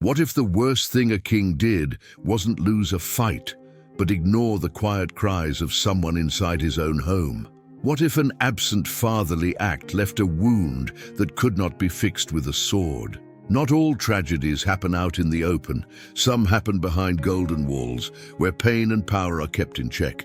What if the worst thing a king did wasn't lose a fight, but ignore the quiet cries of someone inside his own home? What if an absent fatherly act left a wound that could not be fixed with a sword? Not all tragedies happen out in the open. Some happen behind golden walls, where pain and power are kept in check.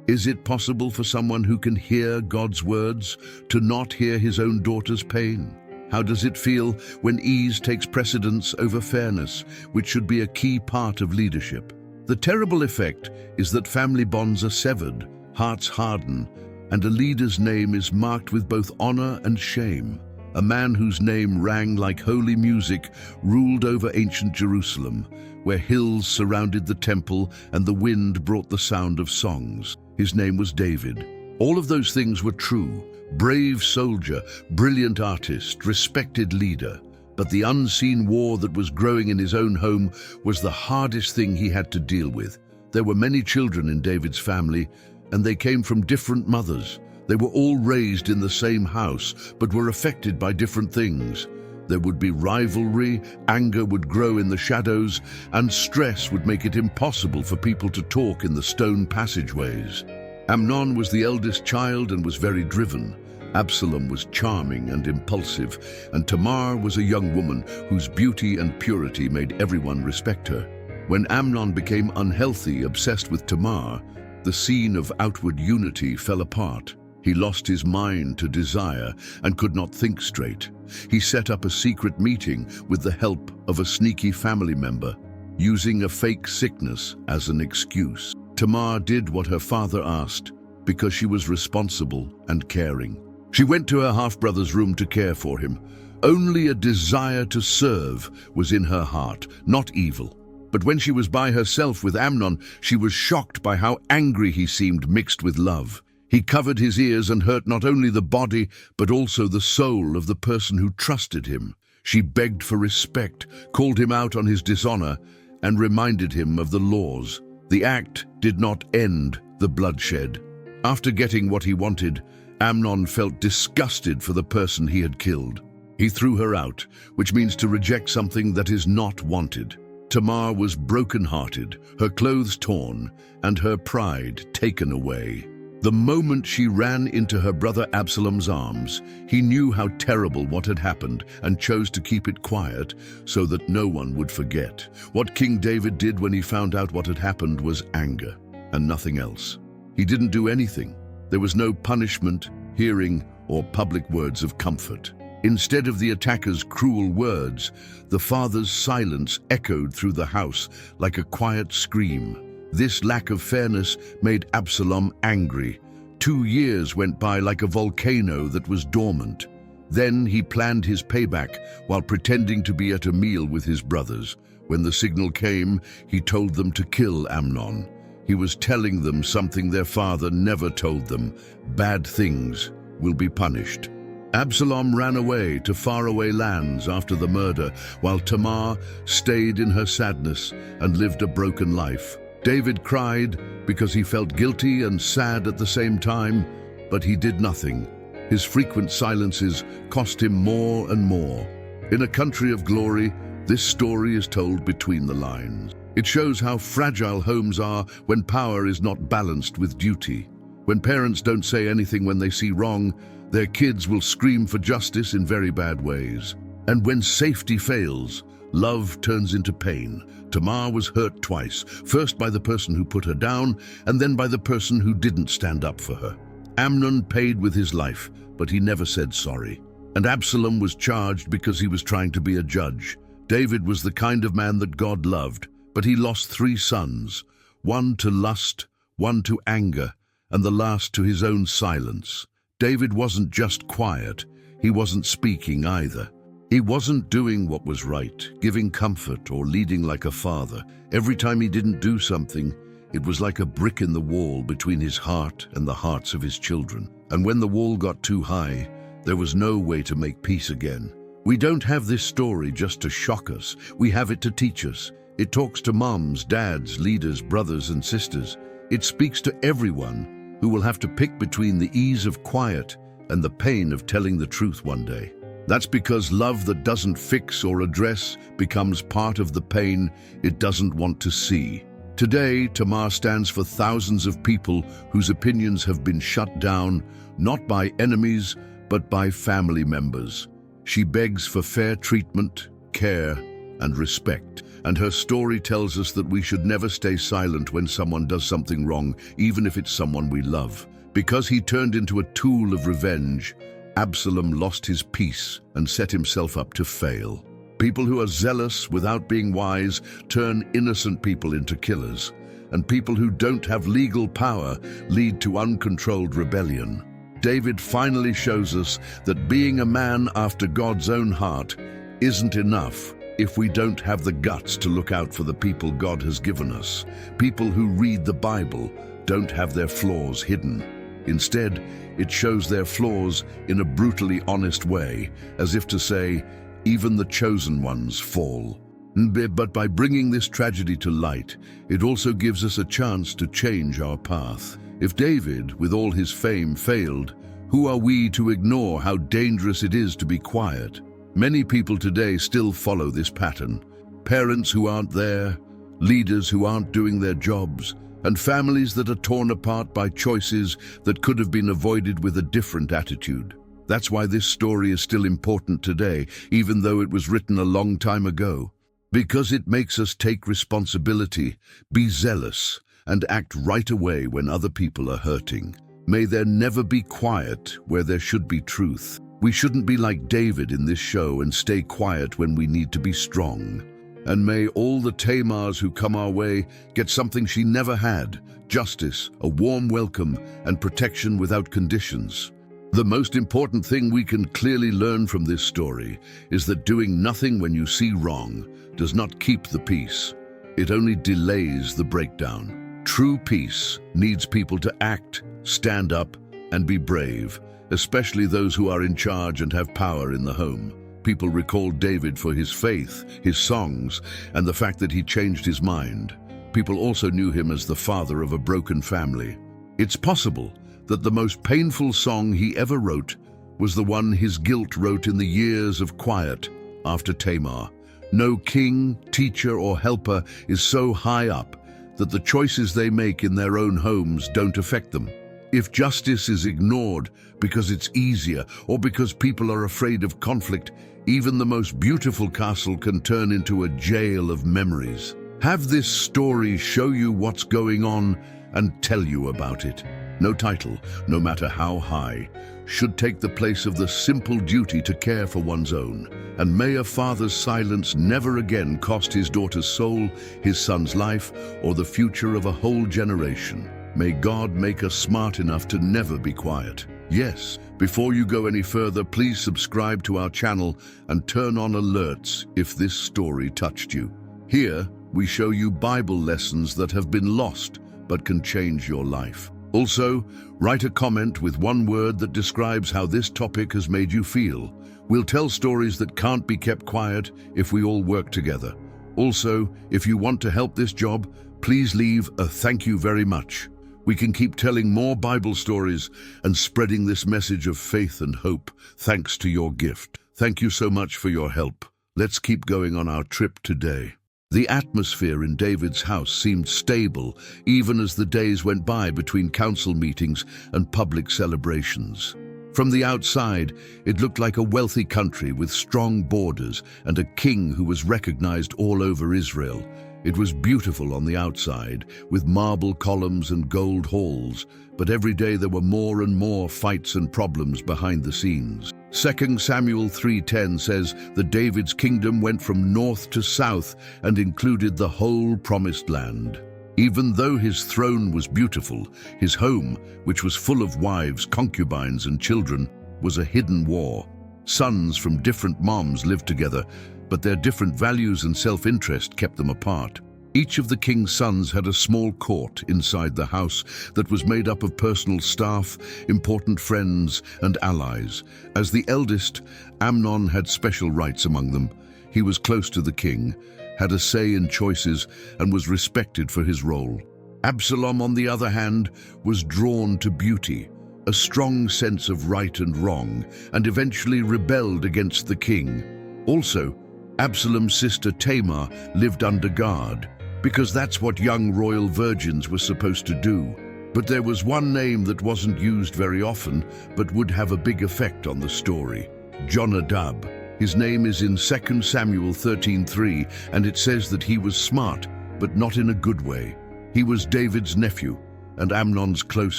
Is it possible for someone who can hear God's words to not hear his own daughter's pain? How does it feel when ease takes precedence over fairness, which should be a key part of leadership? The terrible effect is that family bonds are severed, hearts harden, and a leader's name is marked with both honor and shame. A man whose name rang like holy music ruled over ancient Jerusalem, where hills surrounded the temple and the wind brought the sound of songs. His name was David. All of those things were true. Brave soldier, brilliant artist, respected leader. But the unseen war that was growing in his own home was the hardest thing he had to deal with. There were many children in David's family, and they came from different mothers. They were all raised in the same house, but were affected by different things. There would be rivalry, anger would grow in the shadows, and stress would make it impossible for people to talk in the stone passageways. Amnon was the eldest child and was very driven. Absalom was charming and impulsive, and Tamar was a young woman whose beauty and purity made everyone respect her. When Amnon became unhealthy, obsessed with Tamar, the scene of outward unity fell apart. He lost his mind to desire and could not think straight. He set up a secret meeting with the help of a sneaky family member, using a fake sickness as an excuse. Tamar did what her father asked because she was responsible and caring. She went to her half-brother's room to care for him. Only a desire to serve was in her heart, not evil. But when she was by herself with Amnon, she was shocked by how angry he seemed mixed with love. He covered his ears and hurt not only the body, but also the soul of the person who trusted him. She begged for respect, called him out on his dishonor, and reminded him of the laws. The act did not end the bloodshed. After getting what he wanted, Amnon felt disgusted for the person he had killed. He threw her out, which means to reject something that is not wanted. Tamar was broken-hearted, her clothes torn, and her pride taken away. The moment she ran into her brother Absalom's arms, he knew how terrible what had happened and chose to keep it quiet so that no one would forget. What King David did when he found out what had happened was anger and nothing else. He didn't do anything. There was no punishment, hearing, or public words of comfort. Instead of the attacker's cruel words, the father's silence echoed through the house like a quiet scream. This lack of fairness made Absalom angry. 2 years went by like a volcano that was dormant. Then he planned his payback while pretending to be at a meal with his brothers. When the signal came, he told them to kill Amnon. He was telling them something their father never told them: bad things will be punished. Absalom ran away to faraway lands after the murder, while Tamar stayed in her sadness and lived a broken life. David cried because he felt guilty and sad at the same time, but he did nothing. His frequent silences cost him more and more. In a country of glory, this story is told between the lines. It shows how fragile homes are when power is not balanced with duty. When parents don't say anything when they see wrong, their kids will scream for justice in very bad ways. And when safety fails, love turns into pain. Tamar was hurt twice, first by the person who put her down, and then by the person who didn't stand up for her. Amnon paid with his life, but he never said sorry. And Absalom was charged because he was trying to be a judge. David was the kind of man that God loved, but he lost 3 sons, one to lust, one to anger, and the last to his own silence. David wasn't just quiet, he wasn't speaking either. He wasn't doing what was right, giving comfort or leading like a father. Every time he didn't do something, it was like a brick in the wall between his heart and the hearts of his children. And when the wall got too high, there was no way to make peace again. We don't have this story just to shock us, we have it to teach us. It talks to moms, dads, leaders, brothers and sisters. It speaks to everyone who will have to pick between the ease of quiet and the pain of telling the truth one day. That's because love that doesn't fix or address becomes part of the pain it doesn't want to see. Today, Tamar stands for thousands of people whose opinions have been shut down, not by enemies, but by family members. She begs for fair treatment, care, and respect. And her story tells us that we should never stay silent when someone does something wrong, even if it's someone we love. Because he turned into a tool of revenge, Absalom lost his peace and set himself up to fail. People who are zealous without being wise turn innocent people into killers, and people who don't have legal power lead to uncontrolled rebellion. David finally shows us that being a man after God's own heart isn't enough if we don't have the guts to look out for the people God has given us. People who read the Bible don't have their flaws hidden. Instead, it shows their flaws in a brutally honest way, as if to say, even the chosen ones fall. But by bringing this tragedy to light, it also gives us a chance to change our path. If David, with all his fame, failed, who are we to ignore how dangerous it is to be quiet? Many people today still follow this pattern. Parents who aren't there, leaders who aren't doing their jobs, and families that are torn apart by choices that could have been avoided with a different attitude. That's why this story is still important today, even though it was written a long time ago. Because it makes us take responsibility, be zealous, and act right away when other people are hurting. May there never be quiet where there should be truth. We shouldn't be like David in this show and stay quiet when we need to be strong. And may all the Tamars who come our way get something she never had: justice, a warm welcome, and protection without conditions. The most important thing we can clearly learn from this story is that doing nothing when you see wrong does not keep the peace. It only delays the breakdown. True peace needs people to act, stand up, and be brave, especially those who are in charge and have power in the home. People recall David for his faith, his songs, and the fact that he changed his mind. People also knew him as the father of a broken family. It's possible that the most painful song he ever wrote was the one his guilt wrote in the years of quiet after Tamar. No king, teacher, or helper is so high up that the choices they make in their own homes don't affect them. If justice is ignored because it's easier or because people are afraid of conflict, even the most beautiful castle can turn into a jail of memories. Have this story show you what's going on and tell you about it. No title, no matter how high, should take the place of the simple duty to care for one's own. And may a father's silence never again cost his daughter's soul, his son's life, or the future of a whole generation. May God make us smart enough to never be quiet. Yes, before you go any further, please subscribe to our channel and turn on alerts if this story touched you. Here, we show you Bible lessons that have been lost but can change your life. Also, write a comment with one word that describes how this topic has made you feel. We'll tell stories that can't be kept quiet if we all work together. Also, if you want to help this job, please leave a thank you very much. We can keep telling more Bible stories and spreading this message of faith and hope thanks to your gift. Thank you so much for your help. Let's keep going on our trip today. The atmosphere in David's house seemed stable even as the days went by between council meetings and public celebrations. From the outside, it looked like a wealthy country with strong borders and a king who was recognized all over Israel. It was beautiful on the outside, with marble columns and gold halls, but every day there were more and more fights and problems behind the scenes. 2 Samuel 3:10 says that David's kingdom went from north to south and included the whole promised land. Even though his throne was beautiful, his home, which was full of wives, concubines, and children, was a hidden war. Sons from different moms lived together, but their different values and self-interest kept them apart. Each of the king's sons had a small court inside the house that was made up of personal staff, important friends, and allies. As the eldest, Amnon had special rights among them. He was close to the king, had a say in choices, and was respected for his role. Absalom, on the other hand, was drawn to beauty. a strong sense of right and wrong, and eventually rebelled against the king. Also, Absalom's sister Tamar lived under guard, because that's what young royal virgins were supposed to do. But there was one name that wasn't used very often, but would have a big effect on the story: Jonadab. His name is in 2 Samuel 13:3, and it says that he was smart, but not in a good way. He was David's nephew and Amnon's close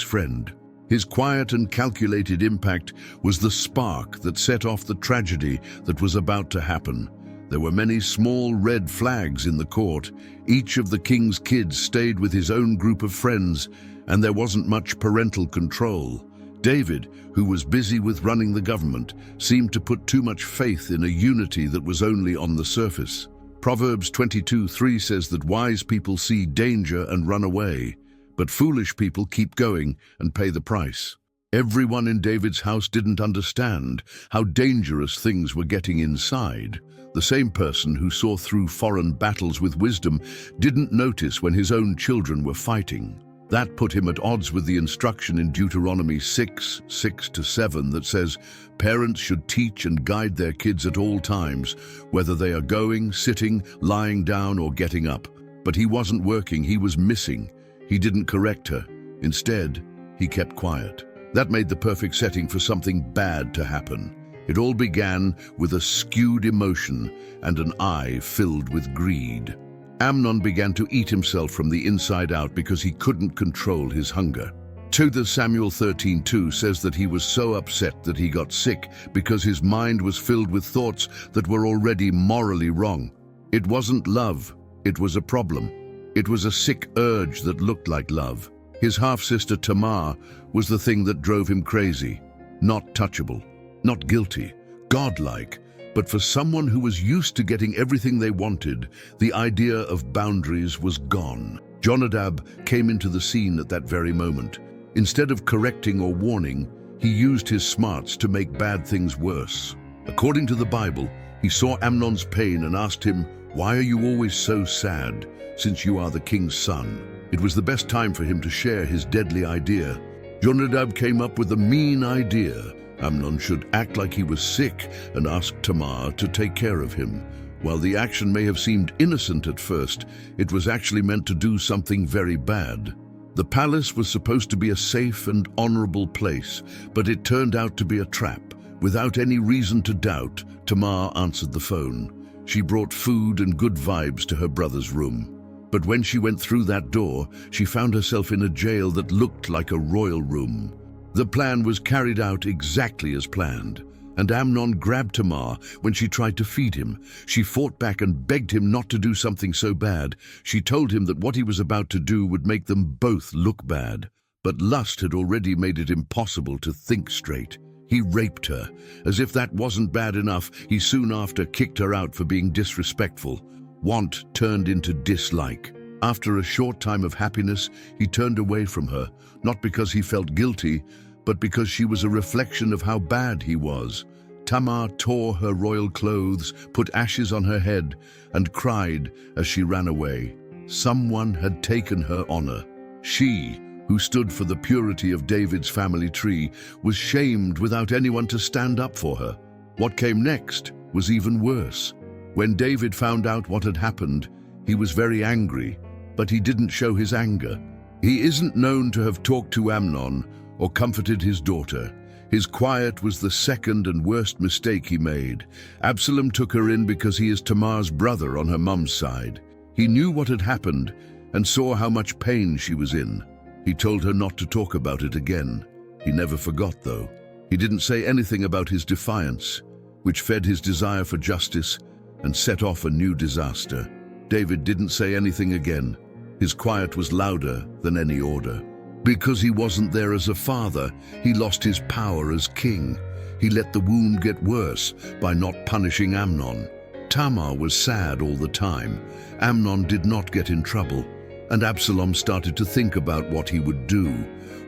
friend. His quiet and calculated impact was the spark that set off the tragedy that was about to happen. There were many small red flags in the court. Each of the king's kids stayed with his own group of friends, and there wasn't much parental control. David, who was busy with running the government, seemed to put too much faith in a unity that was only on the surface. Proverbs 22:3 says that wise people see danger and run away, but foolish people keep going and pay the price. Everyone in David's house didn't understand how dangerous things were getting inside. The same person who saw through foreign battles with wisdom didn't notice when his own children were fighting. That put him at odds with the instruction in Deuteronomy 6:6-7 that says, parents should teach and guide their kids at all times, whether they are going, sitting, lying down, or getting up. But he wasn't working, he was missing. He didn't correct her. Instead, he kept quiet. That made the perfect setting for something bad to happen. It all began with a skewed emotion and an eye filled with greed. Amnon began to eat himself from the inside out because he couldn't control his hunger. 2 Samuel 13:2 says that he was so upset that he got sick because his mind was filled with thoughts that were already morally wrong. It wasn't love, it was a problem. It was a sick urge that looked like love. His half-sister Tamar was the thing that drove him crazy. Not touchable, not guilty, godlike. But for someone who was used to getting everything they wanted, the idea of boundaries was gone. Jonadab came into the scene at that very moment. Instead of correcting or warning, he used his smarts to make bad things worse. According to the Bible, he saw Amnon's pain and asked him, "Why are you always so sad, since you are the king's son?" It was the best time for him to share his deadly idea. Jonadab came up with a mean idea. Amnon should act like he was sick and ask Tamar to take care of him. While the action may have seemed innocent at first, it was actually meant to do something very bad. The palace was supposed to be a safe and honorable place, but it turned out to be a trap. Without any reason to doubt, Tamar answered the phone. She brought food and good vibes to her brother's room. But when she went through that door, she found herself in a jail that looked like a royal room. The plan was carried out exactly as planned, and Amnon grabbed Tamar when she tried to feed him. She fought back and begged him not to do something so bad. She told him that what he was about to do would make them both look bad. But lust had already made it impossible to think straight. He raped her. As if that wasn't bad enough, he soon after kicked her out for being disrespectful. Want turned into dislike. After a short time of happiness, he turned away from her, not because he felt guilty, but because she was a reflection of how bad he was. Tamar tore her royal clothes, put ashes on her head, and cried as she ran away. Someone had taken her honor. She, who stood for the purity of David's family tree, was shamed without anyone to stand up for her. What came next was even worse. When David found out what had happened, he was very angry, but he didn't show his anger. He isn't known to have talked to Amnon or comforted his daughter. His quiet was the second and worst mistake he made. Absalom took her in because he is Tamar's brother on her mum's side. He knew what had happened and saw how much pain she was in. He told her not to talk about it again. He never forgot, though. He didn't say anything about his defiance, which fed his desire for justice and set off a new disaster. David didn't say anything again. His quiet was louder than any order. Because he wasn't there as a father, he lost his power as king. He let the wound get worse by not punishing Amnon. Tamar was sad all the time. Amnon did not get in trouble, and Absalom started to think about what he would do.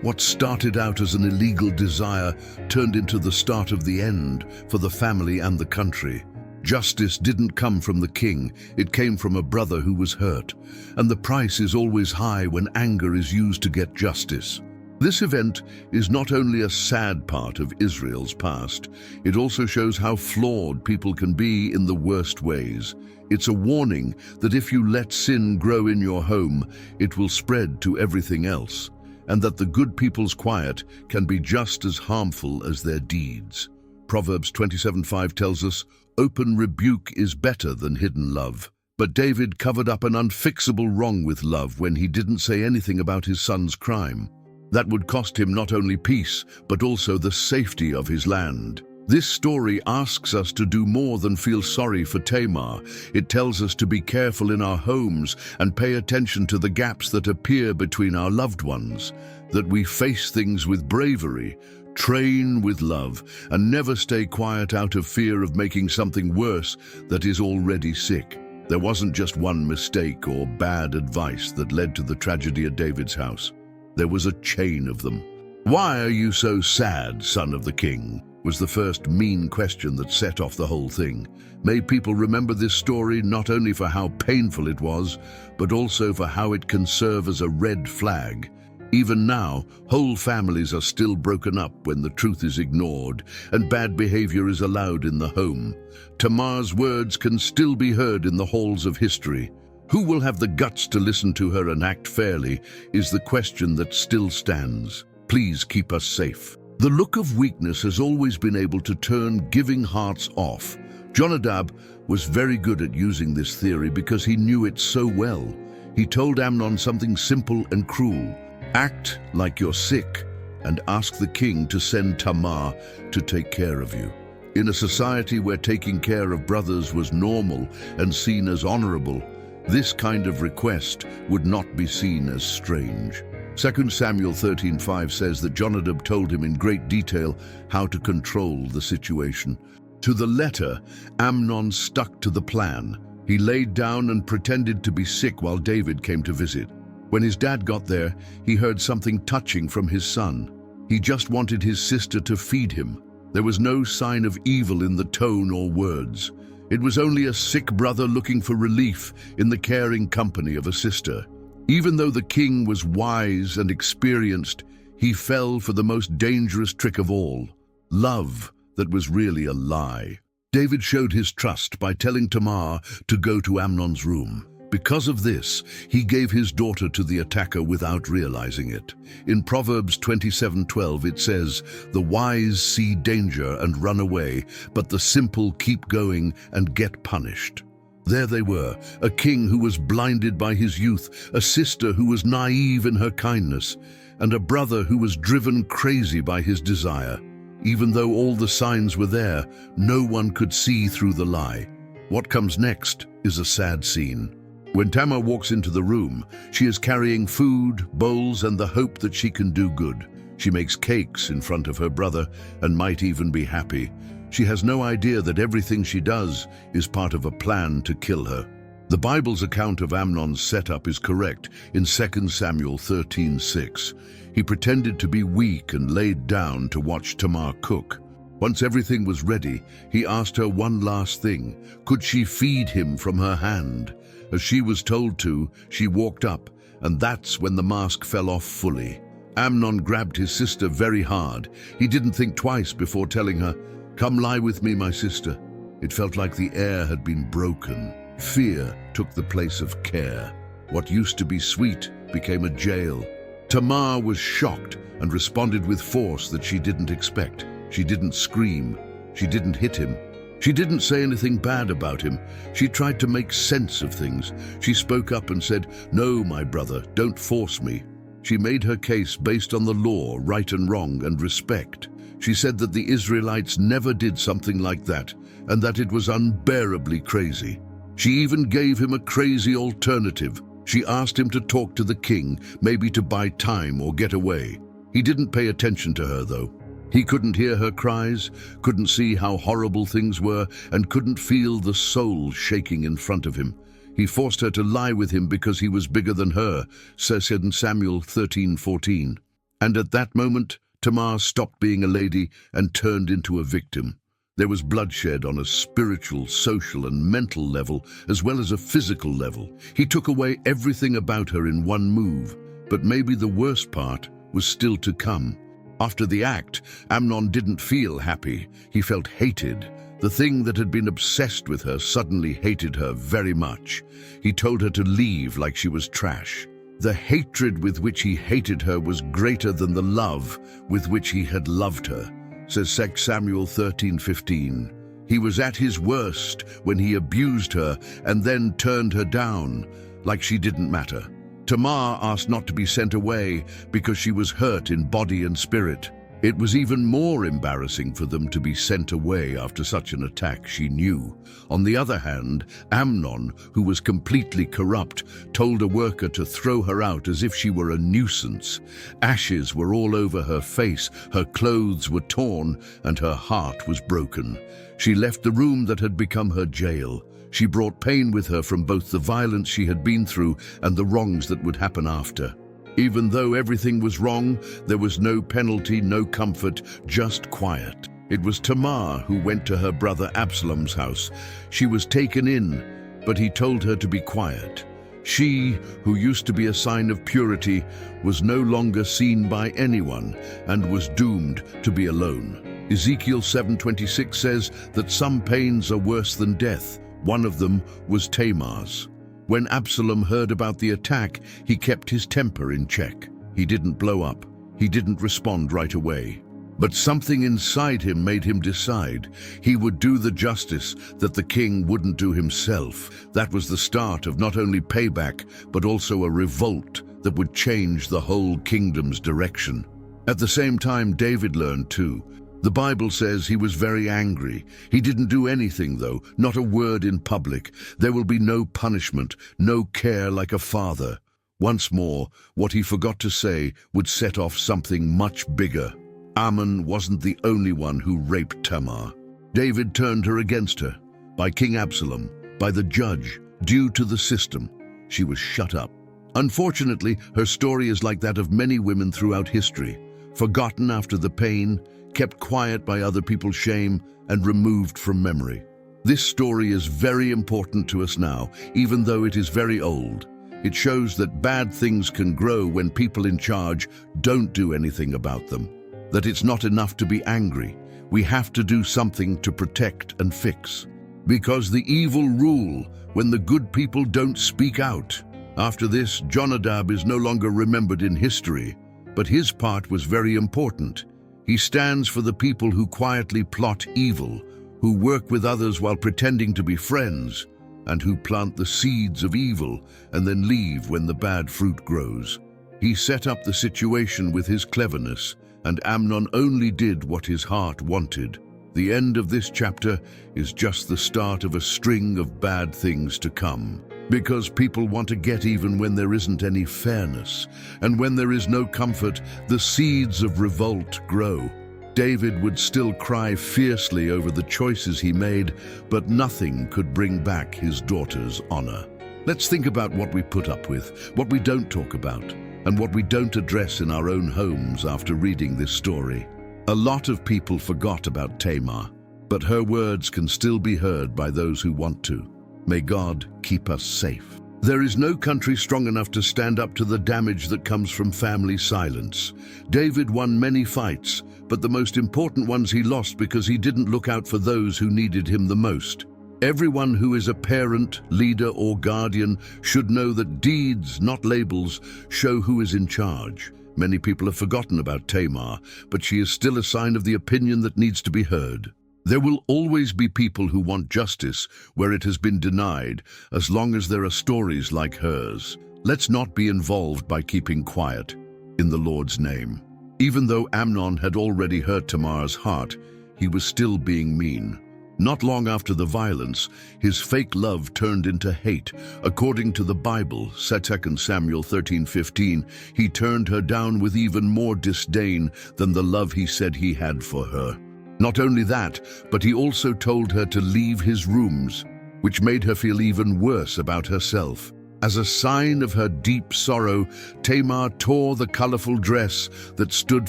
What started out as an illegal desire turned into the start of the end for the family and the country. Justice didn't come from the king, it came from a brother who was hurt. And the price is always high when anger is used to get justice. This event is not only a sad part of Israel's past, it also shows how flawed people can be in the worst ways. It's a warning that if you let sin grow in your home, it will spread to everything else, and that the good people's quiet can be just as harmful as their deeds. Proverbs 27:5 tells us, "Open rebuke is better than hidden love." But David covered up an unfixable wrong with love when he didn't say anything about his son's crime. That would cost him not only peace, but also the safety of his land. This story asks us to do more than feel sorry for Tamar. It tells us to be careful in our homes and pay attention to the gaps that appear between our loved ones, that we face things with bravery, train with love, and never stay quiet out of fear of making something worse that is already sick. There wasn't just one mistake or bad advice that led to the tragedy at David's house. There was a chain of them. "Why are you so sad, son of the king?" was the first mean question that set off the whole thing. May people remember this story not only for how painful it was, but also for how it can serve as a red flag. Even now, whole families are still broken up when the truth is ignored and bad behavior is allowed in the home. Tamar's words can still be heard in the halls of history. Who will have the guts to listen to her and act fairly is the question that still stands. Please keep us safe. The look of weakness has always been able to turn giving hearts off. Jonadab was very good at using this theory because he knew it so well. He told Amnon something simple and cruel: "Act like you're sick and ask the king to send Tamar to take care of you." In a society where taking care of brothers was normal and seen as honorable, this kind of request would not be seen as strange. 2 Samuel 13:5 says that Jonadab told him in great detail how to control the situation. To the letter, Amnon stuck to the plan. He laid down and pretended to be sick while David came to visit. When his dad got there, he heard something touching from his son. He just wanted his sister to feed him. There was no sign of evil in the tone or words. It was only a sick brother looking for relief in the caring company of a sister. Even though the king was wise and experienced, he fell for the most dangerous trick of all: love that was really a lie. David showed his trust by telling Tamar to go to Amnon's room. Because of this, he gave his daughter to the attacker without realizing it. In Proverbs 27:12 it says, "The wise see danger and run away, but the simple keep going and get punished." There they were, a king who was blinded by his youth, a sister who was naive in her kindness, and a brother who was driven crazy by his desire. Even though all the signs were there, no one could see through the lie. What comes next is a sad scene. When Tamar walks into the room, she is carrying food, bowls, and the hope that she can do good. She makes cakes in front of her brother and might even be happy. She has no idea that everything she does is part of a plan to kill her. The Bible's account of Amnon's setup is correct in 2 Samuel 13:6. He pretended to be weak and laid down to watch Tamar cook. Once everything was ready, he asked her one last thing: could she feed him from her hand? As she was told to, she walked up, and that's when the mask fell off fully. Amnon grabbed his sister very hard. He didn't think twice before telling her, "Come lie with me, my sister." It felt like the air had been broken. Fear took the place of care. What used to be sweet became a jail. Tamar was shocked and responded with force that she didn't expect. She didn't scream. She didn't hit him. She didn't say anything bad about him. She tried to make sense of things. She spoke up and said, "No, my brother, don't force me." She made her case based on the law, right and wrong, and respect. She said that the Israelites never did something like that, and that it was unbearably crazy. She even gave him a crazy alternative. She asked him to talk to the king, maybe to buy time or get away. He didn't pay attention to her, though. He couldn't hear her cries, couldn't see how horrible things were, and couldn't feel the soul shaking in front of him. He forced her to lie with him because he was bigger than her, says in Samuel 13:14. And at that moment, Tamar stopped being a lady and turned into a victim. There was bloodshed on a spiritual, social, and mental level, as well as a physical level. He took away everything about her in one move. But maybe the worst part was still to come. After the act, Amnon didn't feel happy. He felt hated. The thing that had been obsessed with her suddenly hated her very much. He told her to leave like she was trash. The hatred with which he hated her was greater than the love with which he had loved her, says 2 Samuel 13:15. He was at his worst when he abused her and then turned her down, like she didn't matter. Tamar asked not to be sent away because she was hurt in body and spirit. It was even more embarrassing for them to be sent away after such an attack, she knew. On the other hand, Amnon, who was completely corrupt, told a worker to throw her out as if she were a nuisance. Ashes were all over her face, her clothes were torn, and her heart was broken. She left the room that had become her jail. She brought pain with her from both the violence she had been through and the wrongs that would happen after. Even though everything was wrong, there was no penalty, no comfort, just quiet. It was Tamar who went to her brother Absalom's house. She was taken in, but he told her to be quiet. She, who used to be a sign of purity, was no longer seen by anyone and was doomed to be alone. Ezekiel 7:26 says that some pains are worse than death. One of them was Tamar's. When Absalom heard about the attack, he kept his temper in check. He didn't blow up. He didn't respond right away. But something inside him made him decide he would do the justice that the king wouldn't do himself. That was the start of not only payback, but also a revolt that would change the whole kingdom's direction. At the same time, David learned too. The Bible says he was very angry. He didn't do anything, though, not a word in public. There will be no punishment, no care like a father. Once more, what he forgot to say would set off something much bigger. Amnon wasn't the only one who raped Tamar. David turned her against her. By King Absalom, by the judge, due to the system. She was shut up. Unfortunately, her story is like that of many women throughout history. Forgotten after the pain, kept quiet by other people's shame, and removed from memory. This story is very important to us now, even though it is very old. It shows that bad things can grow when people in charge don't do anything about them. That it's not enough to be angry. We have to do something to protect and fix. Because the evil rule when the good people don't speak out. After this, Jonadab is no longer remembered in history, but his part was very important. He stands for the people who quietly plot evil, who work with others while pretending to be friends, and who plant the seeds of evil and then leave when the bad fruit grows. He set up the situation with his cleverness, and Amnon only did what his heart wanted. The end of this chapter is just the start of a string of bad things to come. Because people want to get even when there isn't any fairness, and when there is no comfort, the seeds of revolt grow. David would still cry fiercely over the choices he made, but nothing could bring back his daughter's honor. Let's think about what we put up with, what we don't talk about, and what we don't address in our own homes after reading this story. A lot of people forgot about Tamar, but her words can still be heard by those who want to. May God keep us safe. There is no country strong enough to stand up to the damage that comes from family silence. David won many fights, but the most important ones he lost because he didn't look out for those who needed him the most. Everyone who is a parent, leader, or guardian should know that deeds, not labels, show who is in charge. Many people have forgotten about Tamar, but she is still a sign of the opinion that needs to be heard. There will always be people who want justice where it has been denied, as long as there are stories like hers. Let's not be involved by keeping quiet, in the Lord's name. Even though Amnon had already hurt Tamar's heart, he was still being mean. Not long after the violence, his fake love turned into hate. According to the Bible, 2 Samuel 13:15, he turned her down with even more disdain than the love he said he had for her. Not only that, but he also told her to leave his rooms, which made her feel even worse about herself. As a sign of her deep sorrow, Tamar tore the colorful dress that stood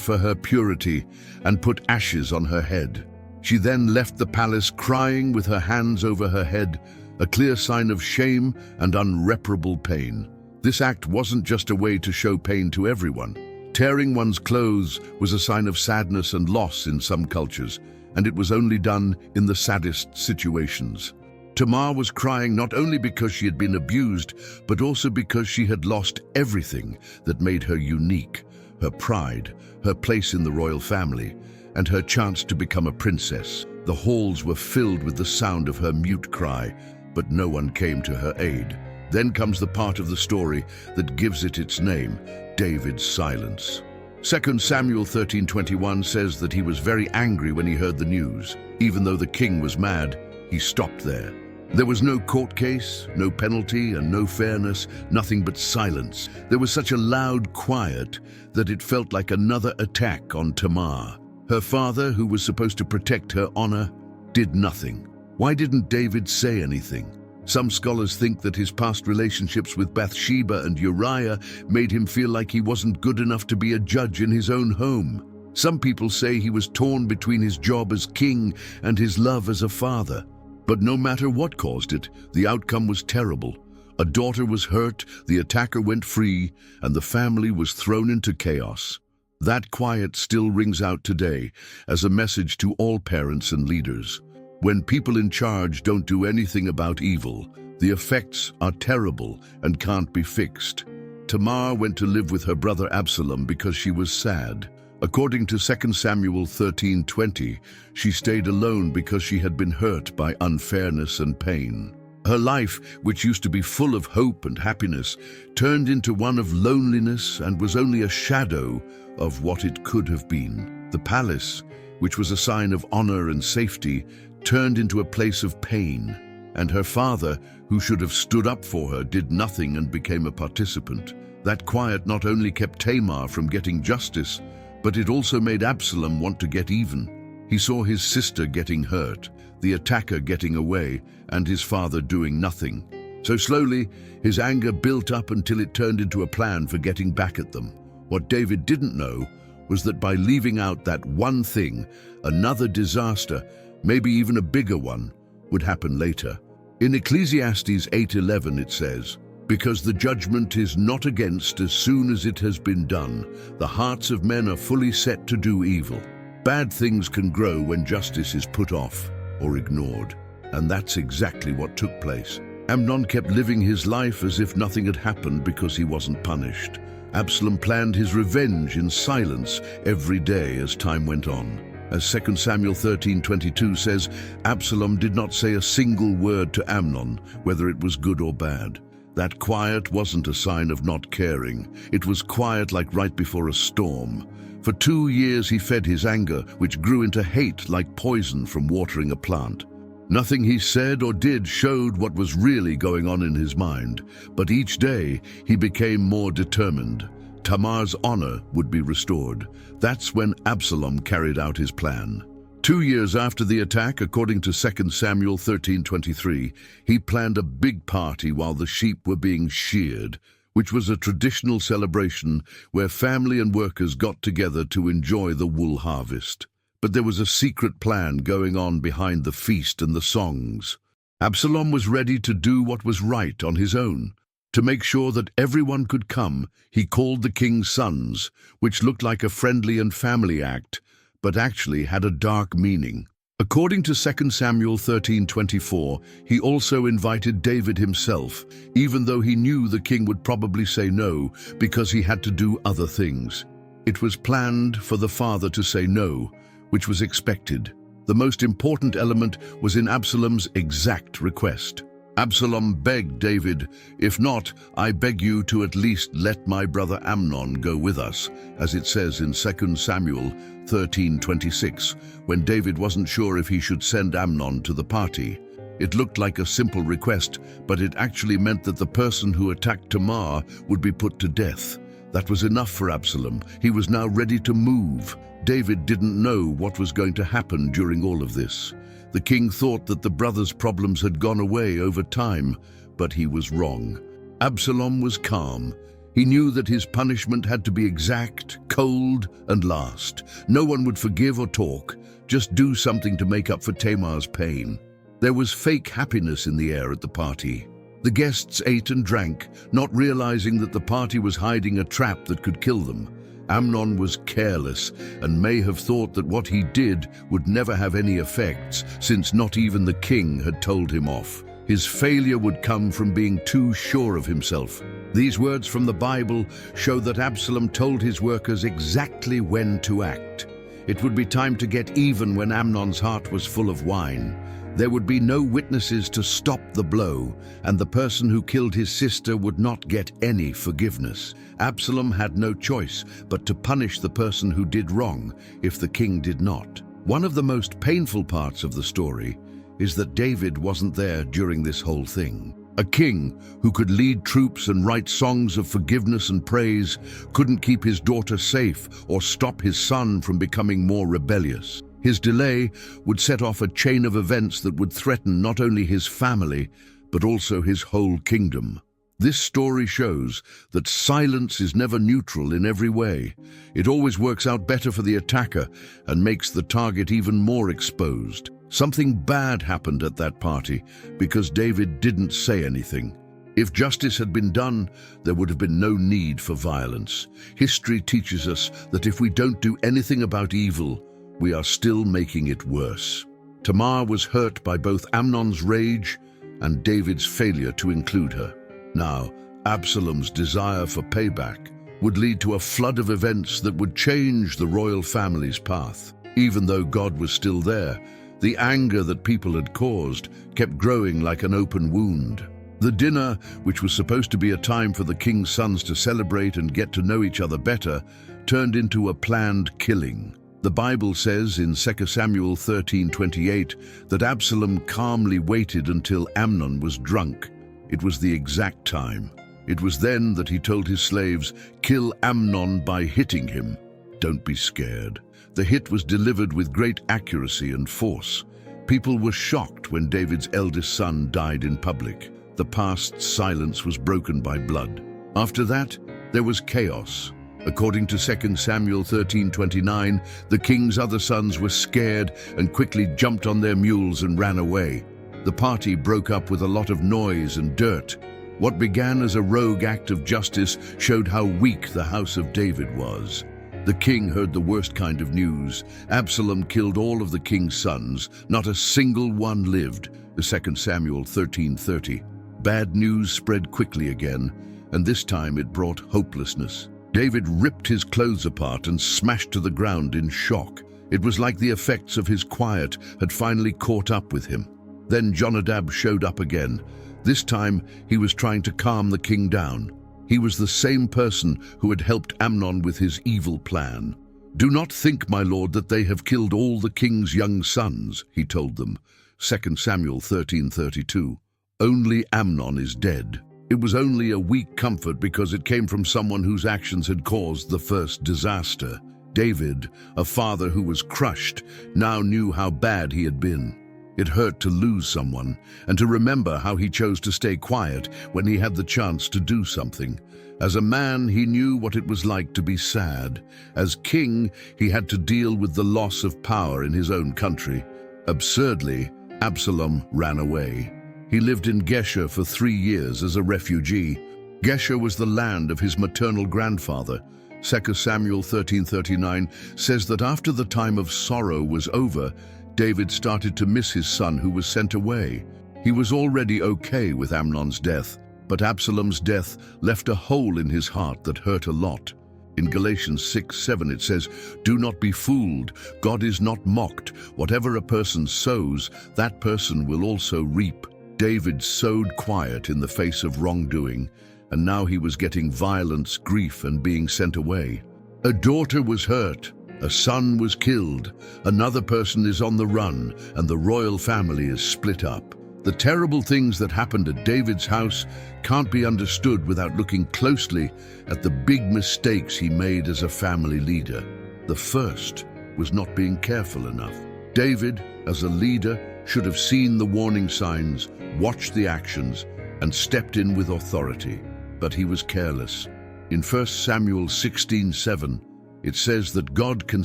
for her purity and put ashes on her head. She then left the palace crying with her hands over her head, a clear sign of shame and unreparable pain. This act wasn't just a way to show pain to everyone. Tearing one's clothes was a sign of sadness and loss in some cultures, and it was only done in the saddest situations. Tamar was crying not only because she had been abused, but also because she had lost everything that made her unique: her pride, her place in the royal family, and her chance to become a princess. The halls were filled with the sound of her mute cry, but no one came to her aid. Then comes the part of the story that gives it its name: David's silence. 2 Samuel 13:21 says that he was very angry when he heard the news. Even though the king was mad, he stopped there. There was no court case, no penalty, and no fairness, nothing but silence. There was such a loud quiet that it felt like another attack on Tamar. Her father, who was supposed to protect her honor, did nothing. Why didn't David say anything? Some scholars think that his past relationships with Bathsheba and Uriah made him feel like he wasn't good enough to be a judge in his own home. Some people say he was torn between his job as king and his love as a father. But no matter what caused it, the outcome was terrible. A daughter was hurt, the attacker went free, and the family was thrown into chaos. That quiet still rings out today as a message to all parents and leaders. When people in charge don't do anything about evil, the effects are terrible and can't be fixed. Tamar went to live with her brother Absalom because she was sad. According to 2 Samuel 13:20, she stayed alone because she had been hurt by unfairness and pain. Her life, which used to be full of hope and happiness, turned into one of loneliness and was only a shadow of what it could have been. The palace, which was a sign of honor and safety, turned into a place of pain, and her father, who should have stood up for her, did nothing and became a participant. That quiet not only kept Tamar from getting justice, but it also made Absalom want to get even. He saw his sister getting hurt, the attacker getting away, and his father doing nothing. So slowly, his anger built up until it turned into a plan for getting back at them. What David didn't know was that by leaving out that one thing, another disaster, maybe even a bigger one, would happen later. In Ecclesiastes 8:11 it says, "Because the judgment is not against as soon as it has been done, the hearts of men are fully set to do evil." Bad things can grow when justice is put off or ignored, and that's exactly what took place. Amnon kept living his life as if nothing had happened because he wasn't punished. Absalom planned his revenge in silence every day as time went on. As 2 Samuel 13:22 says, Absalom did not say a single word to Amnon, whether it was good or bad. That quiet wasn't a sign of not caring. It was quiet like right before a storm. For 2 years he fed his anger, which grew into hate like poison from watering a plant. Nothing he said or did showed what was really going on in his mind, but each day he became more determined. Tamar's honor would be restored. That's when Absalom carried out his plan. 2 years after the attack, according to 2 Samuel 13:23, he planned a big party while the sheep were being sheared, which was a traditional celebration where family and workers got together to enjoy the wool harvest. But there was a secret plan going on behind the feast and the songs. Absalom was ready to do what was right on his own. To make sure that everyone could come, he called the king's sons, which looked like a friendly and family act, but actually had a dark meaning. According to 2 Samuel 13:24, he also invited David himself, even though he knew the king would probably say no because he had to do other things. It was planned for the father to say no, which was expected. The most important element was in Absalom's exact request. Absalom begged David, "If not, I beg you to at least let my brother Amnon go with us," as it says in 2 Samuel 13:26, when David wasn't sure if he should send Amnon to the party. It looked like a simple request, but it actually meant that the person who attacked Tamar would be put to death. That was enough for Absalom. He was now ready to move. David didn't know what was going to happen during all of this. The king thought that the brothers' problems had gone away over time, but he was wrong. Absalom was calm. He knew that his punishment had to be exact, cold, and last. No one would forgive or talk, just do something to make up for Tamar's pain. There was fake happiness in the air at the party. The guests ate and drank, not realizing that the party was hiding a trap that could kill them. Amnon was careless and may have thought that what he did would never have any effects, since not even the king had told him off. His failure would come from being too sure of himself. These words from the Bible show that Absalom told his workers exactly when to act. It would be time to get even when Amnon's heart was full of wine. There would be no witnesses to stop the blow, and the person who killed his sister would not get any forgiveness. Absalom had no choice but to punish the person who did wrong if the king did not. One of the most painful parts of the story is that David wasn't there during this whole thing. A king who could lead troops and write songs of forgiveness and praise couldn't keep his daughter safe or stop his son from becoming more rebellious. His delay would set off a chain of events that would threaten not only his family, but also his whole kingdom. This story shows that silence is never neutral in every way. It always works out better for the attacker and makes the target even more exposed. Something bad happened at that party because David didn't say anything. If justice had been done, there would have been no need for violence. History teaches us that if we don't do anything about evil, we are still making it worse. Tamar was hurt by both Amnon's rage and David's failure to include her. Now, Absalom's desire for payback would lead to a flood of events that would change the royal family's path. Even though God was still there, the anger that people had caused kept growing like an open wound. The dinner, which was supposed to be a time for the king's sons to celebrate and get to know each other better, turned into a planned killing. The Bible says in 2 Samuel 13:28 that Absalom calmly waited until Amnon was drunk. It was the exact time. It was then that he told his slaves, "Kill Amnon by hitting him." Don't be scared. The hit was delivered with great accuracy and force. People were shocked when David's eldest son died in public. The past silence was broken by blood. After that, there was chaos. According to 2 Samuel 13:29, the king's other sons were scared and quickly jumped on their mules and ran away. The party broke up with a lot of noise and dirt. What began as a rogue act of justice showed how weak the house of David was. The king heard the worst kind of news. Absalom killed all of the king's sons. Not a single one lived. 2 Samuel 13:30. Bad news spread quickly again, and this time it brought hopelessness. David ripped his clothes apart and smashed to the ground in shock. It was like the effects of his quiet had finally caught up with him. Then Jonadab showed up again. This time, he was trying to calm the king down. He was the same person who had helped Amnon with his evil plan. "Do not think, my lord, that they have killed all the king's young sons," he told them. 2 Samuel 13:32. "Only Amnon is dead." It was only a weak comfort because it came from someone whose actions had caused the first disaster. David, a father who was crushed, now knew how bad he had been. It hurt to lose someone, and to remember how he chose to stay quiet when he had the chance to do something. As a man, he knew what it was like to be sad. As king, he had to deal with the loss of power in his own country. Absurdly, Absalom ran away. He lived in Geshur for 3 years as a refugee. Geshur was the land of his maternal grandfather. 2 Samuel 13:39 says that after the time of sorrow was over, David started to miss his son who was sent away. He was already okay with Amnon's death, but Absalom's death left a hole in his heart that hurt a lot. In Galatians 6:7 it says, "Do not be fooled. God is not mocked. Whatever a person sows, that person will also reap." David sowed quiet in the face of wrongdoing, and now he was getting violence, grief, and being sent away. A daughter was hurt, a son was killed, another person is on the run, and the royal family is split up. The terrible things that happened at David's house can't be understood without looking closely at the big mistakes he made as a family leader. The first was not being careful enough. David, as a leader, should have seen the warning signs, watched the actions, and stepped in with authority. But he was careless. In 1 Samuel 16:7, it says that God can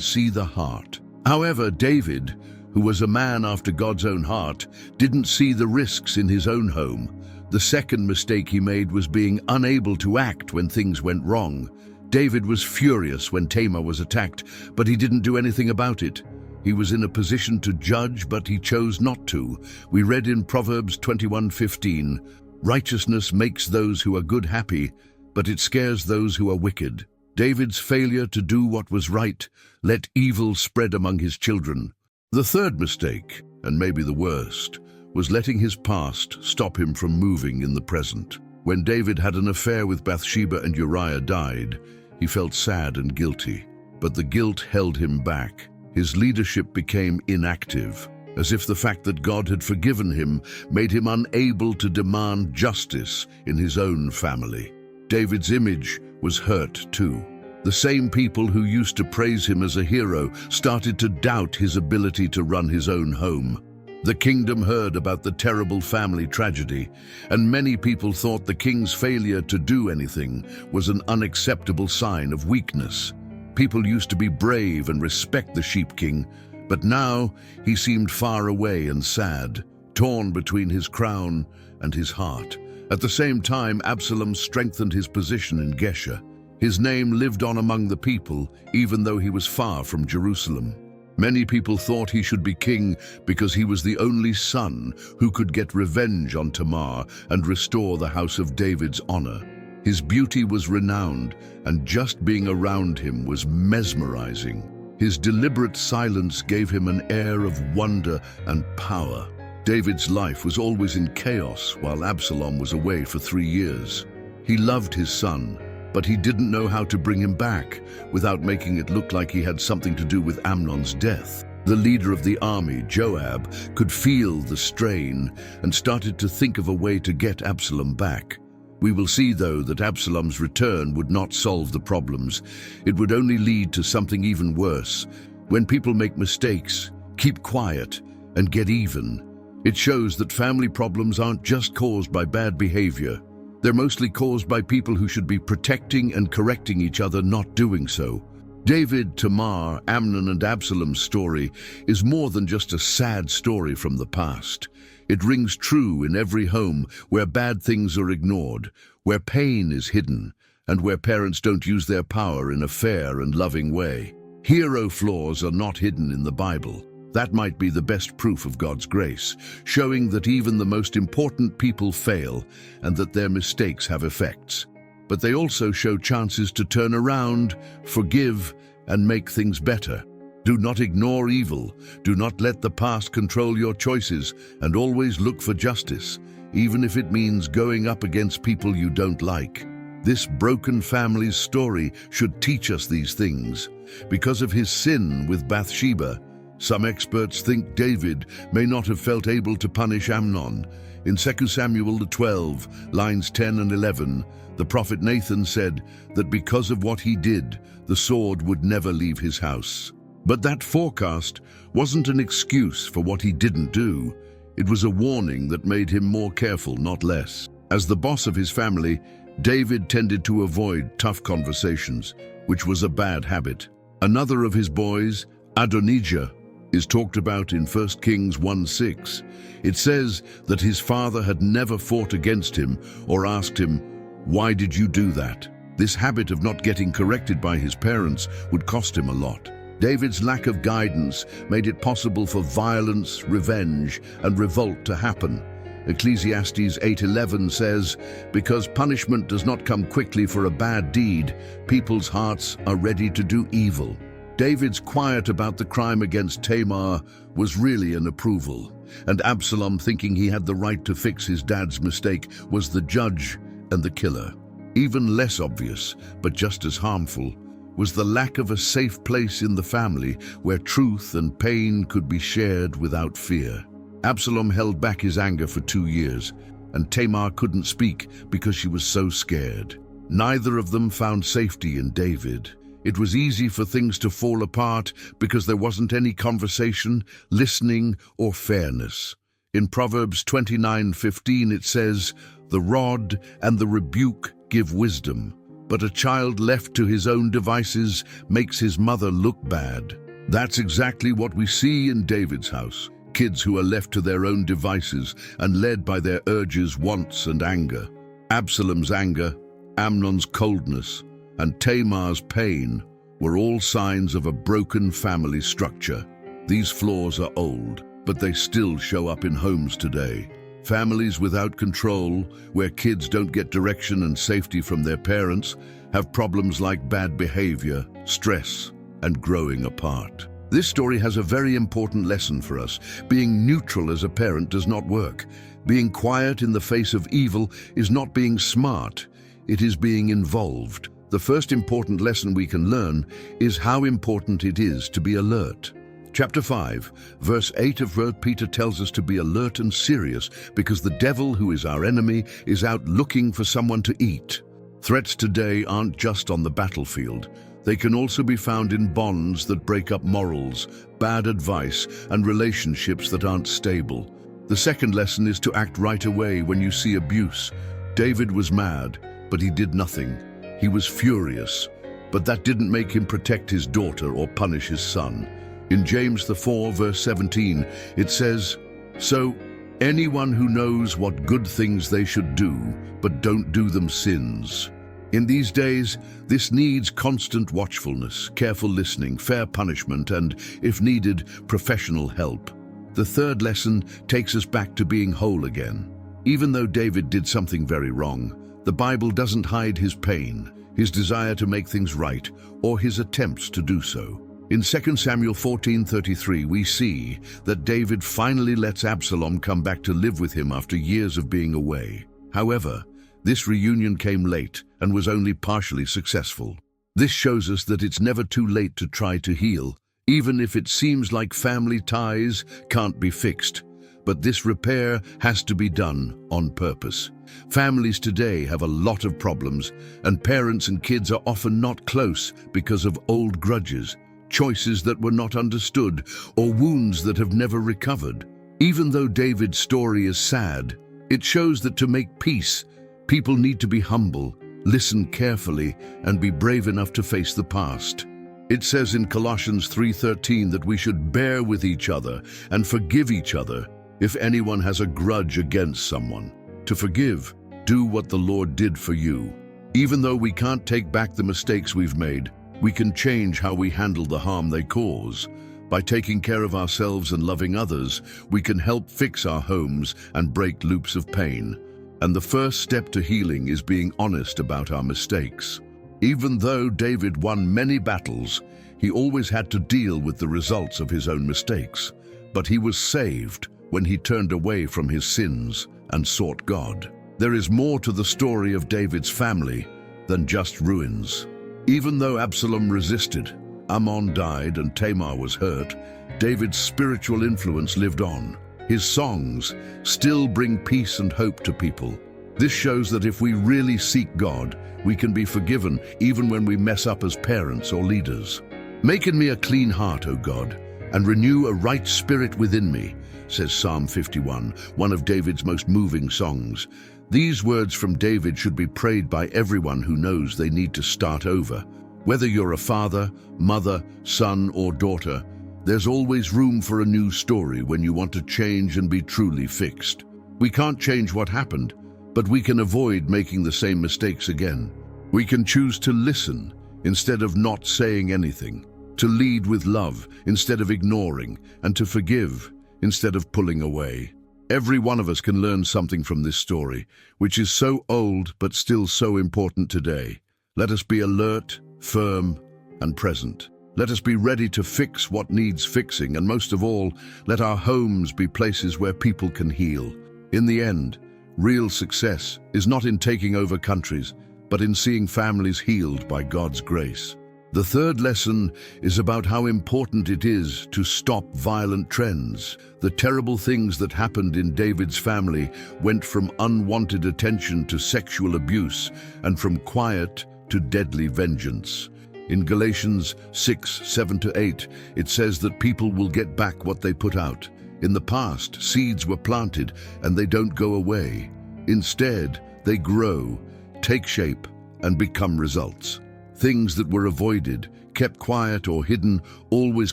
see the heart. However, David, who was a man after God's own heart, didn't see the risks in his own home. The second mistake he made was being unable to act when things went wrong. David was furious when Tamar was attacked, but he didn't do anything about it. He was in a position to judge, but he chose not to. We read in Proverbs 21:15, "Righteousness makes those who are good happy, but it scares those who are wicked." David's failure to do what was right let evil spread among his children. The third mistake, and maybe the worst, was letting his past stop him from moving in the present. When David had an affair with Bathsheba and Uriah died, he felt sad and guilty, but the guilt held him back. His leadership became inactive, as if the fact that God had forgiven him made him unable to demand justice in his own family. David's image was hurt too. The same people who used to praise him as a hero started to doubt his ability to run his own home. The kingdom heard about the terrible family tragedy, and many people thought the king's failure to do anything was an unacceptable sign of weakness. People used to be brave and respect the sheep king, but now he seemed far away and sad, torn between his crown and his heart. At the same time, Absalom strengthened his position in Geshur. His name lived on among the people, even though he was far from Jerusalem. Many people thought he should be king because he was the only son who could get revenge on Tamar and restore the house of David's honor. His beauty was renowned, and just being around him was mesmerizing. His deliberate silence gave him an air of wonder and power. David's life was always in chaos while Absalom was away for 3 years. He loved his son, but he didn't know how to bring him back without making it look like he had something to do with Amnon's death. The leader of the army, Joab, could feel the strain and started to think of a way to get Absalom back. We will see, though, that Absalom's return would not solve the problems. It would only lead to something even worse. When people make mistakes, keep quiet and get even. It shows that family problems aren't just caused by bad behavior. They're mostly caused by people who should be protecting and correcting each other not doing so. David, Tamar, Amnon, and Absalom's story is more than just a sad story from the past. It rings true in every home where bad things are ignored, where pain is hidden, and where parents don't use their power in a fair and loving way. Hero flaws are not hidden in the Bible. That might be the best proof of God's grace, showing that even the most important people fail and that their mistakes have effects. But they also show chances to turn around, forgive, and make things better. Do not ignore evil. Do not let the past control your choices, and always look for justice, even if it means going up against people you don't like. This broken family's story should teach us these things. Because of his sin with Bathsheba, some experts think David may not have felt able to punish Amnon. In 2 Samuel 12, lines 10 and 11, the prophet Nathan said that because of what he did, the sword would never leave his house. But that forecast wasn't an excuse for what he didn't do. It was a warning that made him more careful, not less. As the boss of his family, David tended to avoid tough conversations, which was a bad habit. Another of his boys, Adonijah, is talked about in 1 Kings 1:6. It says that his father had never fought against him or asked him, "Why did you do that?" This habit of not getting corrected by his parents would cost him a lot. David's lack of guidance made it possible for violence, revenge, and revolt to happen. Ecclesiastes 8:11 says, "Because punishment does not come quickly for a bad deed, people's hearts are ready to do evil." David's quiet about the crime against Tamar was really an approval, and Absalom, thinking he had the right to fix his dad's mistake, was the judge and the killer. Even less obvious, but just as harmful, was the lack of a safe place in the family where truth and pain could be shared without fear. Absalom held back his anger for 2 years, and Tamar couldn't speak because she was so scared. Neither of them found safety in David. It was easy for things to fall apart because there wasn't any conversation, listening, or fairness. In Proverbs 29:15 it says, "The rod and the rebuke give wisdom, but a child left to his own devices makes his mother look bad." That's exactly what we see in David's house. Kids who are left to their own devices and led by their urges, wants, and anger. Absalom's anger, Amnon's coldness, and Tamar's pain were all signs of a broken family structure. These flaws are old, but they still show up in homes today. Families without control, where kids don't get direction and safety from their parents, have problems like bad behavior, stress, and growing apart. This story has a very important lesson for us. Being neutral as a parent does not work. Being quiet in the face of evil is not being smart, it is being involved. The first important lesson we can learn is how important it is to be alert. Chapter 5, verse 8 of 1 Peter tells us to be alert and serious because the devil, who is our enemy, is out looking for someone to eat. Threats today aren't just on the battlefield. They can also be found in bonds that break up morals, bad advice, and relationships that aren't stable. The second lesson is to act right away when you see abuse. David was mad, but he did nothing. He was furious, but that didn't make him protect his daughter or punish his son. In James 4, verse 17, it says, "So anyone who knows what good things they should do, but don't do them sins." In these days, this needs constant watchfulness, careful listening, fair punishment, and, if needed, professional help. The third lesson takes us back to being whole again. Even though David did something very wrong, the Bible doesn't hide his pain, his desire to make things right, or his attempts to do so. In 2 Samuel 14:33, we see that David finally lets Absalom come back to live with him after years of being away. However, this reunion came late and was only partially successful. This shows us that it's never too late to try to heal, even if it seems like family ties can't be fixed. But this repair has to be done on purpose. Families today have a lot of problems, and parents and kids are often not close because of old grudges, choices that were not understood, or wounds that have never recovered. Even though David's story is sad, it shows that to make peace, people need to be humble, listen carefully, and be brave enough to face the past. It says in Colossians 3:13 that we should bear with each other and forgive each other if anyone has a grudge against someone. To forgive, do what the Lord did for you. Even though we can't take back the mistakes we've made, we can change how we handle the harm they cause. By taking care of ourselves and loving others, we can help fix our homes and break loops of pain. And the first step to healing is being honest about our mistakes. Even though David won many battles, he always had to deal with the results of his own mistakes. But he was saved when he turned away from his sins and sought God. There is more to the story of David's family than just ruins. Even though Absalom resisted, Amnon died and Tamar was hurt, David's spiritual influence lived on. His songs still bring peace and hope to people. This shows that if we really seek God, we can be forgiven even when we mess up as parents or leaders. "Make in me a clean heart, O God, and renew a right spirit within me," says Psalm 51, one of David's most moving songs. These words from David should be prayed by everyone who knows they need to start over. Whether you're a father, mother, son, or daughter, there's always room for a new story when you want to change and be truly fixed. We can't change what happened, but we can avoid making the same mistakes again. We can choose to listen instead of not saying anything, to lead with love instead of ignoring, and to forgive instead of pulling away. Every one of us can learn something from this story, which is so old but still so important today. Let us be alert, firm, and present. Let us be ready to fix what needs fixing, and most of all, let our homes be places where people can heal. In the end, real success is not in taking over countries, but in seeing families healed by God's grace. The third lesson is about how important it is to stop violent trends. The terrible things that happened in David's family went from unwanted attention to sexual abuse, and from quiet to deadly vengeance. In Galatians 6:7-8, it says that people will get back what they put out. In the past, seeds were planted and they don't go away. Instead, they grow, take shape, and become results. Things that were avoided, kept quiet, or hidden always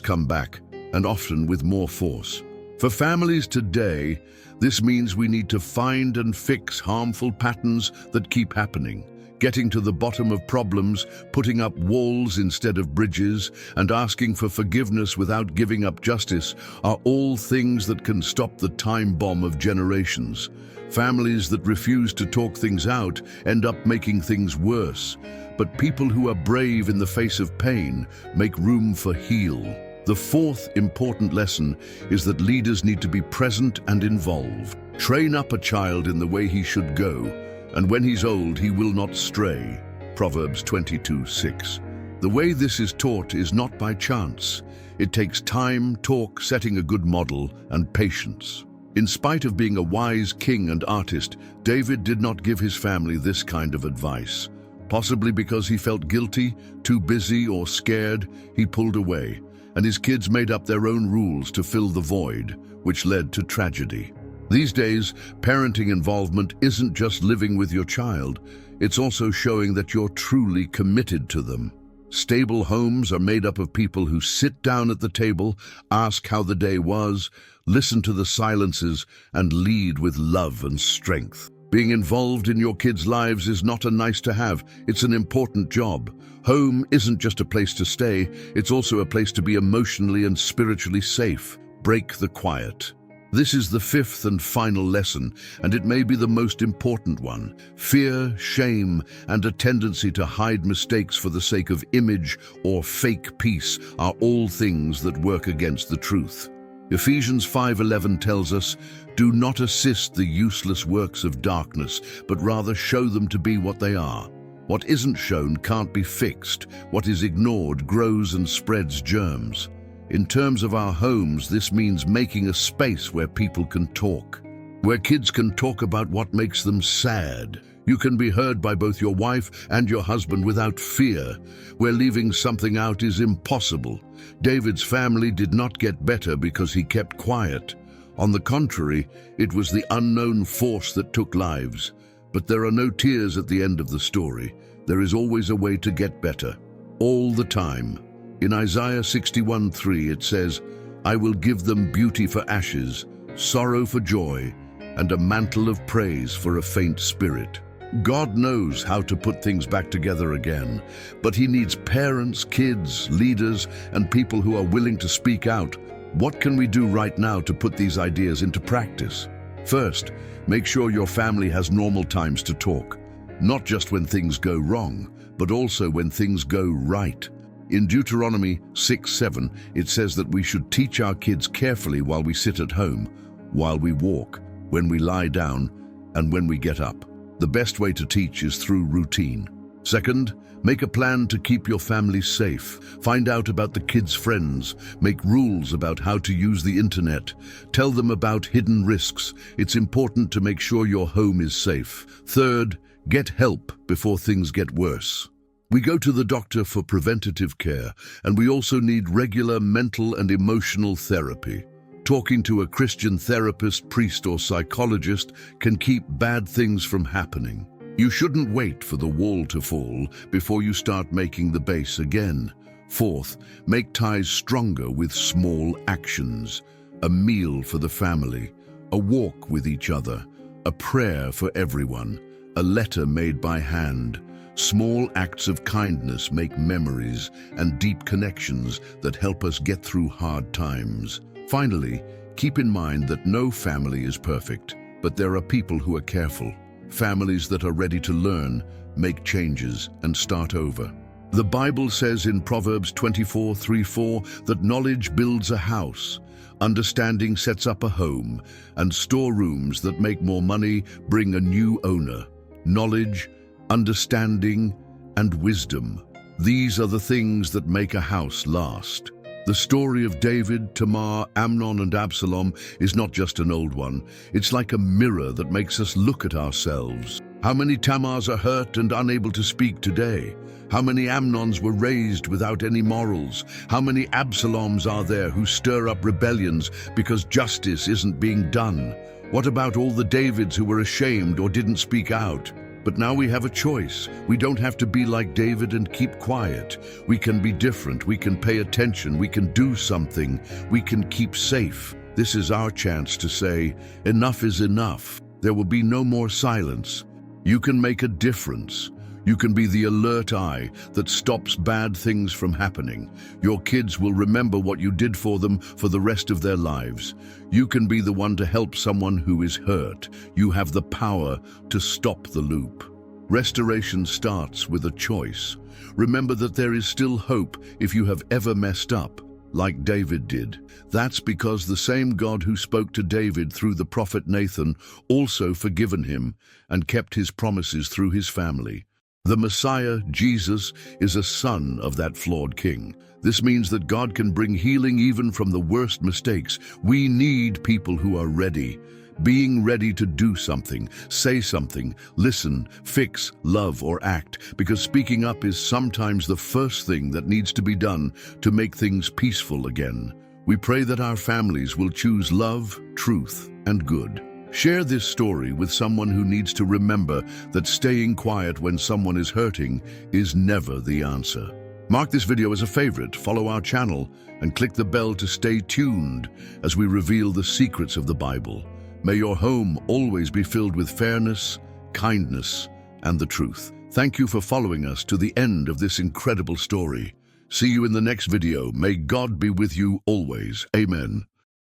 come back, and often with more force. For families today, this means we need to find and fix harmful patterns that keep happening. Getting to the bottom of problems, putting up walls instead of bridges, and asking for forgiveness without giving up justice are all things that can stop the time bomb of generations. Families that refuse to talk things out end up making things worse. But people who are brave in the face of pain make room for heal. The fourth important lesson is that leaders need to be present and involved. Train up a child in the way he should go, and when he's old, he will not stray. Proverbs 22:6. The way this is taught is not by chance. It takes time, talk, setting a good model, and patience. In spite of being a wise king and artist, David did not give his family this kind of advice. Possibly because he felt guilty, too busy, or scared, he pulled away, and his kids made up their own rules to fill the void, which led to tragedy. These days, parenting involvement isn't just living with your child, it's also showing that you're truly committed to them. Stable homes are made up of people who sit down at the table, ask how the day was, listen to the silences, and lead with love and strength. Being involved in your kids' lives is not a nice to have, it's an important job. Home isn't just a place to stay, it's also a place to be emotionally and spiritually safe. Break the quiet. This is the fifth and final lesson, and it may be the most important one. Fear, shame, and a tendency to hide mistakes for the sake of image or fake peace are all things that work against the truth. Ephesians 5:11 tells us, "Do not assist the useless works of darkness, but rather show them to be what they are. What isn't shown can't be fixed. What is ignored grows and spreads germs." In terms of our homes, this means making a space where people can talk, where kids can talk about what makes them sad. You can be heard by both your wife and your husband without fear, where leaving something out is impossible. David's family did not get better because he kept quiet. On the contrary, it was the unknown force that took lives. But there are no tears at the end of the story. There is always a way to get better, all the time. In Isaiah 61:3 it says, "I will give them beauty for ashes, sorrow for joy, and a mantle of praise for a faint spirit." God knows how to put things back together again, but He needs parents, kids, leaders, and people who are willing to speak out. What can we do right now to put these ideas into practice? First, make sure your family has normal times to talk, not just when things go wrong, but also when things go right. In Deuteronomy 6:7, it says that we should teach our kids carefully while we sit at home, while we walk, when we lie down, and when we get up. The best way to teach is through routine. Second, make a plan to keep your family safe. Find out about the kids' friends. Make rules about how to use the internet. Tell them about hidden risks. It's important to make sure your home is safe. Third, get help before things get worse. We go to the doctor for preventative care, and we also need regular mental and emotional therapy. Talking to a Christian therapist, priest, or psychologist can keep bad things from happening. You shouldn't wait for the wall to fall before you start making the base again. Fourth, make ties stronger with small actions. A meal for the family, a walk with each other, a prayer for everyone, a letter made by hand. Small acts of kindness make memories and deep connections that help us get through hard times. Finally, keep in mind that no family is perfect, but there are people who are careful. Families that are ready to learn, make changes, and start over. The Bible says in Proverbs 24:3-4 that knowledge builds a house, understanding sets up a home, and storerooms that make more money bring a new owner. Knowledge, understanding, and wisdom. These are the things that make a house last. The story of David, Tamar, Amnon, and Absalom is not just an old one. It's like a mirror that makes us look at ourselves. How many Tamars are hurt and unable to speak today? How many Amnons were raised without any morals? How many Absaloms are there who stir up rebellions because justice isn't being done? What about all the Davids who were ashamed or didn't speak out? But now we have a choice. We don't have to be like David and keep quiet. We can be different. We can pay attention. We can do something. We can keep safe. This is our chance to say, enough is enough. There will be no more silence. You can make a difference. You can be the alert eye that stops bad things from happening. Your kids will remember what you did for them for the rest of their lives. You can be the one to help someone who is hurt. You have the power to stop the loop. Restoration starts with a choice. Remember that there is still hope if you have ever messed up, like David did. That's because the same God who spoke to David through the prophet Nathan also forgiven him and kept his promises through his family. The Messiah, Jesus, is a son of that flawed king. This means that God can bring healing even from the worst mistakes. We need people who are ready. Being ready to do something, say something, listen, fix, love, or act, because speaking up is sometimes the first thing that needs to be done to make things peaceful again. We pray that our families will choose love, truth, and good. Share this story with someone who needs to remember that staying quiet when someone is hurting is never the answer. Mark this video as a favorite, follow our channel, and click the bell to stay tuned as we reveal the secrets of the Bible. May your home always be filled with fairness, kindness, and the truth. Thank you for following us to the end of this incredible story. See you in the next video. May God be with you always. Amen.